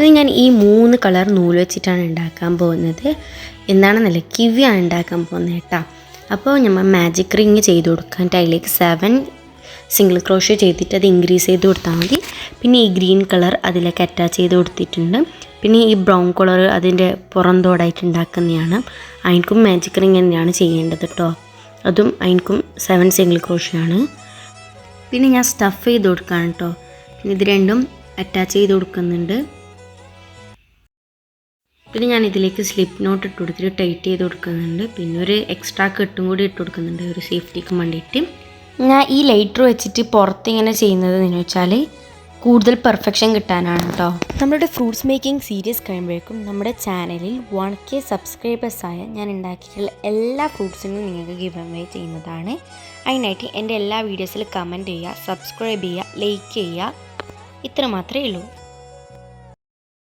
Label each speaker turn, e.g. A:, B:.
A: ഇത് ഞാൻ ഈ 3 കളർ നൂല് വെച്ചിട്ടാണ് ഉണ്ടാക്കാൻ പോകുന്നത്. എന്താണെന്നല്ല, കിവിയാണ് ഉണ്ടാക്കാൻ പോകുന്നത് കേട്ടോ. അപ്പോൾ നമ്മൾ മാജിക് റിങ് ചെയ്ത് കൊടുക്കാൻ അതിലേക്ക് 7 സിംഗിൾ ക്രോഷ്യ ചെയ്തിട്ട് അത് ഇൻക്രീസ് ചെയ്ത് കൊടുത്താൽ മതി. പിന്നെ ഈ ഗ്രീൻ കളർ അതിലേക്ക് അറ്റാച്ച് ചെയ്ത് കൊടുത്തിട്ടുണ്ട്. പിന്നെ ഈ ബ്രൗൺ കളർ അതിൻ്റെ പുറന്തോടായിട്ട് ഉണ്ടാക്കുന്നതാണ്. അതിനും മാജിക് റിങ് തന്നെയാണ് ചെയ്യേണ്ടത് കേട്ടോ. അതും അതിനും 7 സിംഗിൾ ക്രോഷ്യാണ്. പിന്നെ ഞാൻ സ്റ്റഫ് ചെയ്ത് കൊടുക്കുകയാണ് കേട്ടോ. പിന്നെ ഇത് രണ്ടും അറ്റാച്ച് ചെയ്ത് കൊടുക്കുന്നുണ്ട്. പിന്നെ ഞാൻ ഇതിലേക്ക് സ്ലിപ്പ് നോട്ട് ഇട്ട് കൊടുത്തിട്ട് ടൈറ്റ് ചെയ്ത് കൊടുക്കുന്നുണ്ട്. പിന്നെ ഒരു എക്സ്ട്രാ കെട്ടും കൂടി ഇട്ട് കൊടുക്കുന്നുണ്ട് ഒരു സേഫ്റ്റിക്ക് വേണ്ടിയിട്ട്. ഞാൻ ഈ ലൈറ്റർ വെച്ചിട്ട് പുറത്ത് ഇങ്ങനെ ചെയ്യുന്നത് എന്ന് വെച്ചാൽ കൂടുതൽ പെർഫെക്ഷൻ കിട്ടാനാണ് കേട്ടോ. നമ്മുടെ ഫ്രൂട്ട്സ് മേക്കിംഗ് സീരീസ് കഴിയുമ്പോഴേക്കും നമ്മുടെ ചാനലിൽ 1K സബ്സ്ക്രൈബേഴ്സായ ഞാൻ ഉണ്ടാക്കിയിട്ടുള്ള എല്ലാ ഫ്രൂട്ട്സിനും നിങ്ങൾക്ക് ഗിവ് അവേ ചെയ്യുന്നതാണ്. അതിനായിട്ട് എൻ്റെ എല്ലാ വീഡിയോസിൽ കമൻറ്റ് ചെയ്യുക, സബ്സ്ക്രൈബ് ചെയ്യുക, ലൈക്ക് ചെയ്യുക. ഇത്ര മാത്രമേ ഉള്ളൂ.